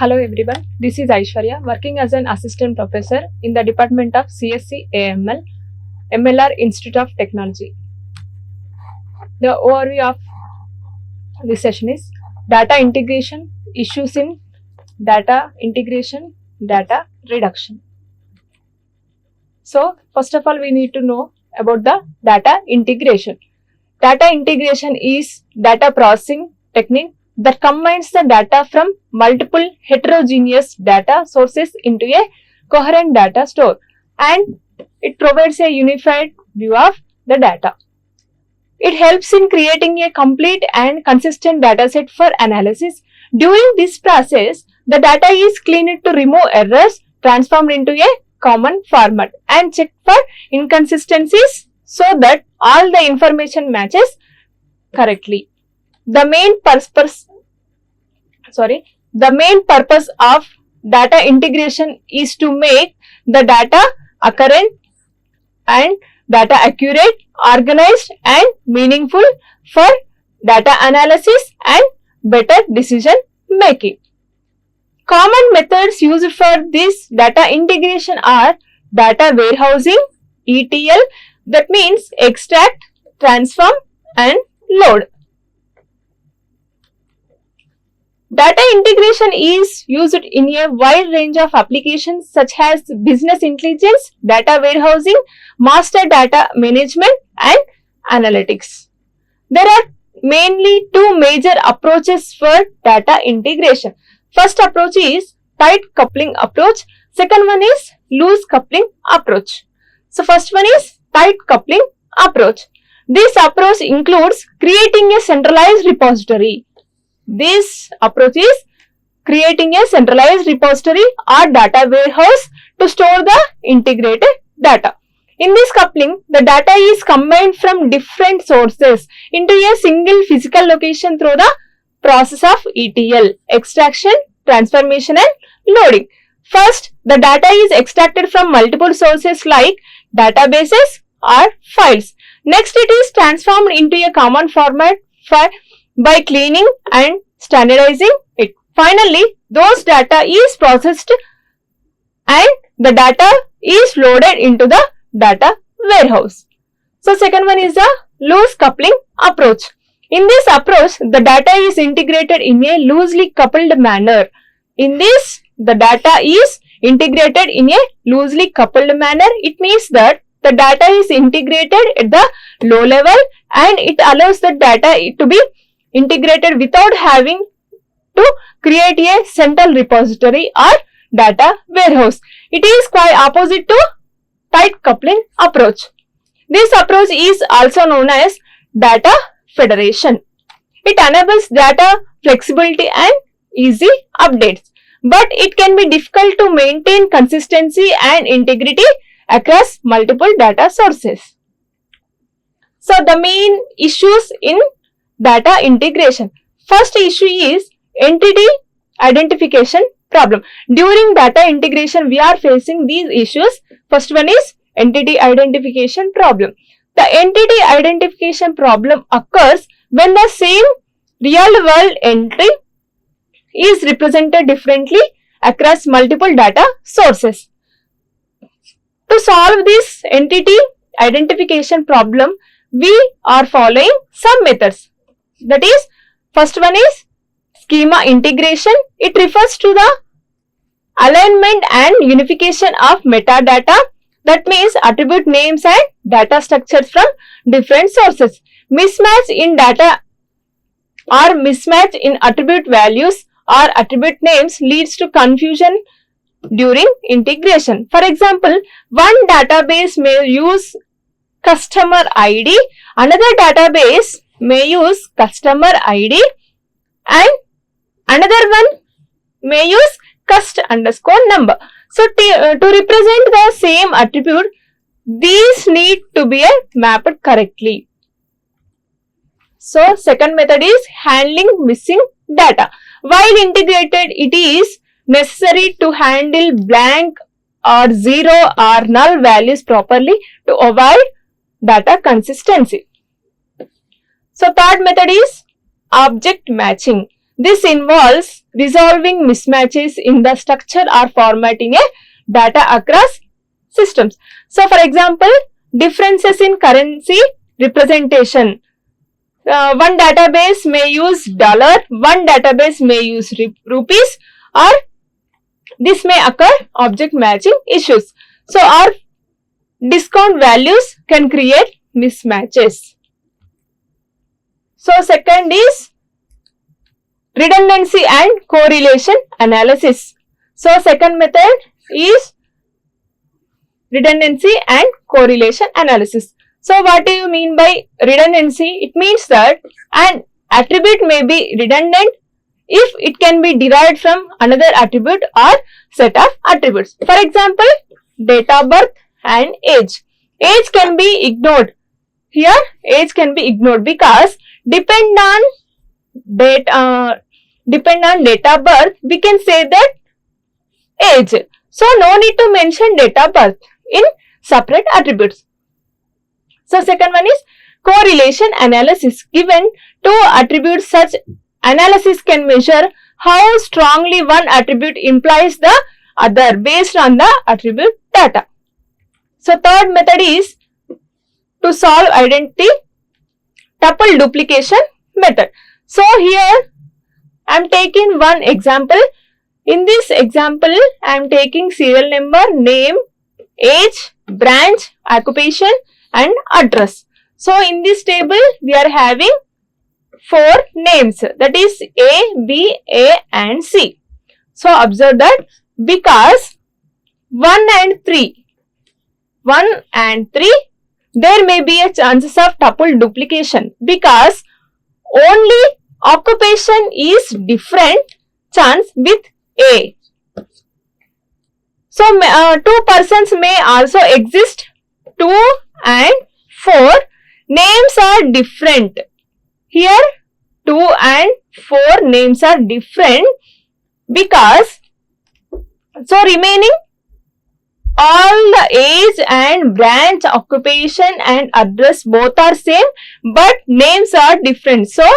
Hello everyone, this is Aishwarya working as an assistant professor in the department of CSC AIML, MLR Institute of Technology. The overview of this session is data integration, issues in data integration, data reduction. So first of all we need to know about the data integration. Data integration is data processing technique that combines the data from multiple heterogeneous data sources into a coherent data store, and it provides a unified view of the data. It helps in creating a complete and consistent dataset for analysis. During this process, the data is cleaned to remove errors, transformed into a common format, and checked for inconsistencies so that all the information matches correctly. The main purpose of data integration is to make the data accurate and data accurate, organized and meaningful for data analysis and better decision making. Common methods used for this data integration are data warehousing, ETL, that means extract, transform and load. Data integration is used in a wide range of applications such as business intelligence, data warehousing, master data management and analytics. There are mainly two major approaches for data integration. First approach is tight coupling approach. Second one is loose coupling approach. So first one is tight coupling approach. This approach includes creating a centralized repository. This approach is creating a centralized repository or data warehouse to store the integrated data. In this coupling, the data is combined from different sources into a single physical location through the process of ETL, extraction, transformation and loading. First, the data is extracted from multiple sources like databases or files. Next, it is transformed into a common format by cleaning and standardizing it. Finally, those data is processed and the data is loaded into the data warehouse. So, second one is the loose coupling approach. In this approach, the data is integrated in a loosely coupled manner. In this, the data is integrated in a loosely coupled manner. It means that the data is integrated at the low level and it allows the data to be integrated without having to create a central repository or data warehouse. It is quite opposite to tight coupling approach. This approach is also known as data federation. It enables data flexibility and easy updates, but it can be difficult to maintain consistency and integrity across multiple data sources. So the main issues in data integration. First issue is entity identification problem. During data integration, we are facing these issues. First one is entity identification problem. The entity identification problem occurs when the same real world entry is represented differently across multiple data sources. To solve this entity identification problem, we are following some methods. That is, first one is schema integration. It refers to the alignment and unification of metadata, that means attribute names and data structures from different sources. Mismatch in data or mismatch in attribute values or attribute names leads to confusion during integration. For example, one database may use customer ID, another database may use customer ID and another one may use cust_number. So, to represent the same attribute, these need to be mapped correctly. So, second method is handling missing data. While integrated, it is necessary to handle blank or zero or null values properly to avoid data consistency. So, third method is object matching. This involves resolving mismatches in the structure or formatting a data across systems. So, for example, differences in currency representation. One database may use dollar, one database may use rupees, or this may occur object matching issues. So, our discount values can create mismatches. So, second is redundancy and correlation analysis. So, second method is redundancy and correlation analysis. So, what do you mean by redundancy? It means that an attribute may be redundant if it can be derived from another attribute or set of attributes. For example, date of birth and age. Age can be ignored. Here, age can be ignored because depend on date of birth, we can say that age. So, no need to mention date of birth in separate attributes. So, second one is correlation analysis. Given two attributes, such analysis can measure how strongly one attribute implies the other based on the attribute data. So, third method is to solve identity tuple duplication method. So, here I am taking one example. In this example, I am taking serial number, name, age, branch, occupation and address. So, in this table, we are having 4 names, that is A, B, A and C. So, observe that because 1 and 3, there may be a chances of tuple duplication because only occupation is different chance with A. So, 2 persons may also exist. 2 and 4 names are different. Here 2 and 4 names are different because, so remaining all the age and branch, occupation and address both are same, but names are different. So,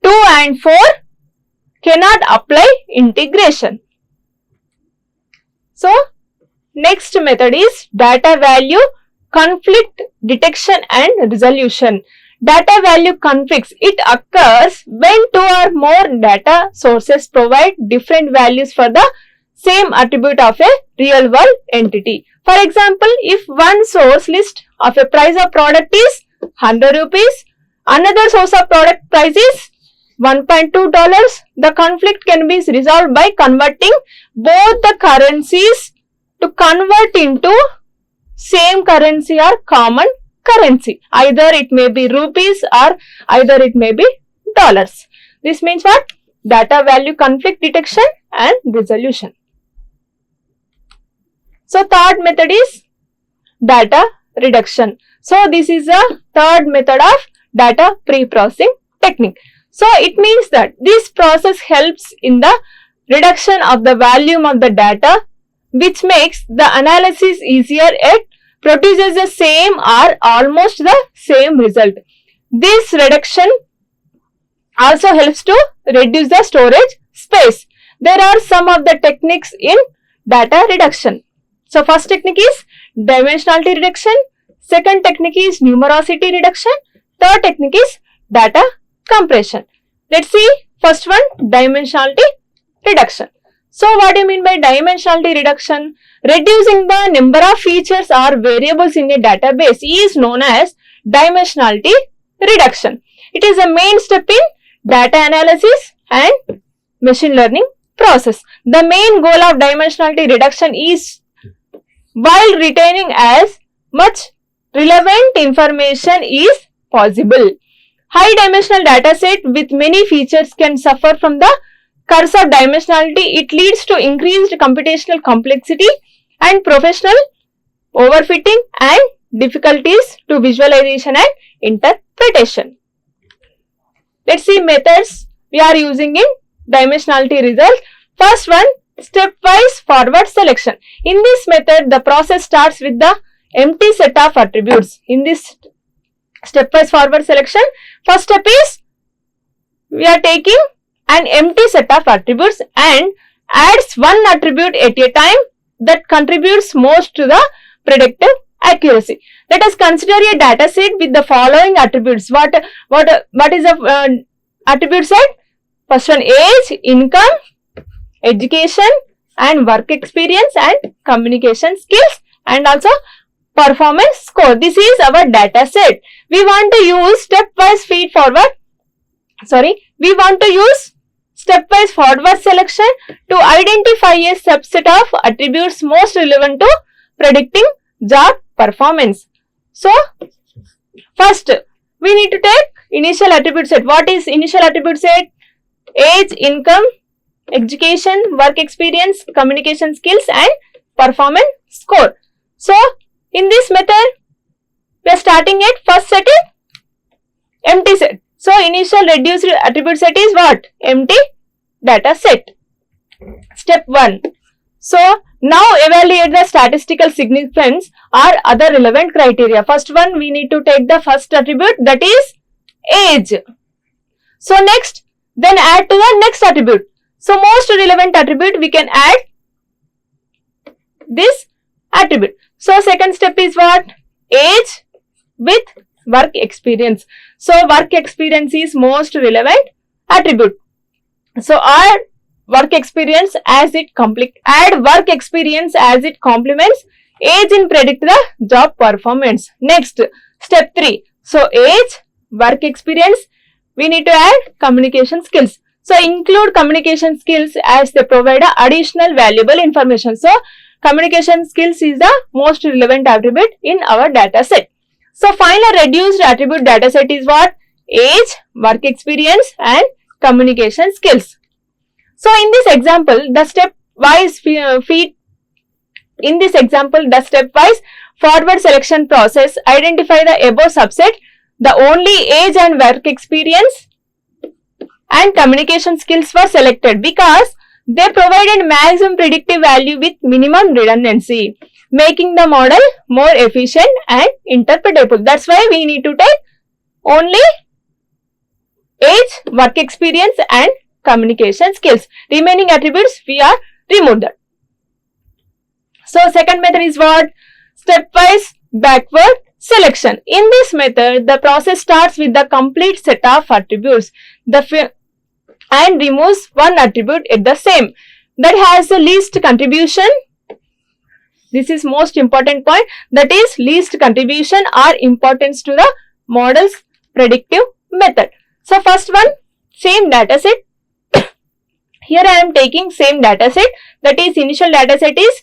2 and 4 cannot apply integration. So, next method is data value conflict detection and resolution. Data value conflicts, it occurs when 2 or more data sources provide different values for the same attribute of a real world entity. For example, if one source list of a price of product is 100 rupees, another source of product price is $1.2, the conflict can be resolved by converting both the currencies to convert into same currency or common currency. Either it may be rupees or either it may be dollars. This means what? Data value conflict detection and resolution. So, third method is data reduction. So, this is a third method of data pre-processing technique. So, it means that this process helps in the reduction of the volume of the data, which makes the analysis easier yet produces the same or almost the same result. This reduction also helps to reduce the storage space. There are some of the techniques in data reduction. So, first technique is dimensionality reduction, second technique is numerosity reduction, third technique is data compression. Let's see first one, dimensionality reduction. So, what do you mean by dimensionality reduction? Reducing the number of features or variables in a database is known as dimensionality reduction. It is a main step in data analysis and machine learning process. The main goal of dimensionality reduction is while retaining as much relevant information is possible. High dimensional dataset with many features can suffer from the curse of dimensionality. It leads to increased computational complexity and professional overfitting and difficulties to visualization and interpretation. Let's see methods we are using in dimensionality result. First one, stepwise forward selection. In this method, the process starts with the empty set of attributes. In this stepwise forward selection, first step is we are taking an empty set of attributes and adds one attribute at a time that contributes most to the predictive accuracy. Let us consider a data set with the following attributes. What is the attribute set? First one, age, income, education and work experience and communication skills and also performance score. This is our data set. We want to use stepwise forward selection to identify a subset of attributes most relevant to predicting job performance. So, first we need to take initial attribute set. What is initial attribute set? Age, income, education, work experience, communication skills and performance score. So, in this method, we are starting at first set is empty set. So, initial reduced attribute set is what? Empty data set. Step 1. So, now evaluate the statistical significance or other relevant criteria. First one, we need to take the first attribute, that is age. So, next, then add to the next attribute. So, most relevant attribute we can add this attribute. So, second step is what? Age with work experience. So, work experience is most relevant attribute. So, add work experience as it complements age in predict the job performance. Next, step 3. So, age, work experience, we need to add communication skills. So, include communication skills as they provide additional valuable information. So, communication skills is the most relevant attribute in our data set. So, final reduced attribute data set is what? Age, work experience and communication skills. So, in this example, the stepwise forward selection process identify the above subset. The only age and work experience and communication skills were selected because they provided maximum predictive value with minimum redundancy, making the model more efficient and interpretable. That's why we need to take only age, work experience and communication skills. Remaining attributes we are removed that. So, second method is what? Stepwise backward selection. In this method, the process starts with the complete set of attributes and removes one attribute at the same that has the least contribution. This is most important point, that is least contribution or importance to the model's predictive method. So, first one, same data set. Here I am taking same data set, that is initial data set is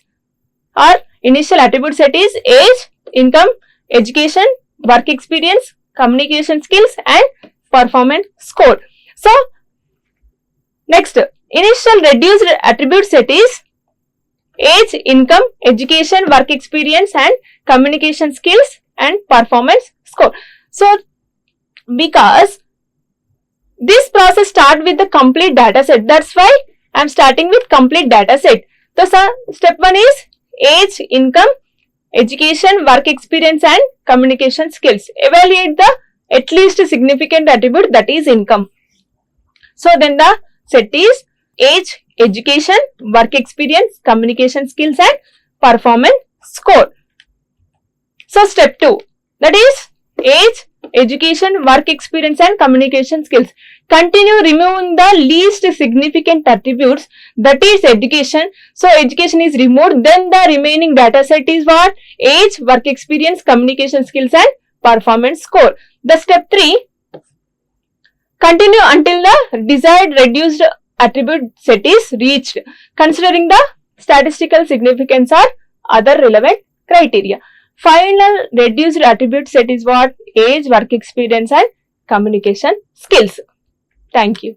or initial attribute set is age, income, education, work experience, communication skills and performance score. So, next, initial reduced attribute set is age, income, education, work experience and communication skills and performance score. So, because this process starts with the complete data set, that's why I am starting with complete data set. So, step 1 is age, income, education, work experience and communication skills. Evaluate the at least significant attribute, that is income. So, then the set is age, education, work experience, communication skills and performance score. So, step 2, that is age, education, work experience and communication skills. Continue removing the least significant attributes, that is education. So, education is removed, then the remaining data set is what? Age, work experience, communication skills and performance score. The step 3, continue until the desired reduced attribute set is reached, considering the statistical significance or other relevant criteria. Final reduced attribute set is what? Age, work experience and communication skills. Thank you.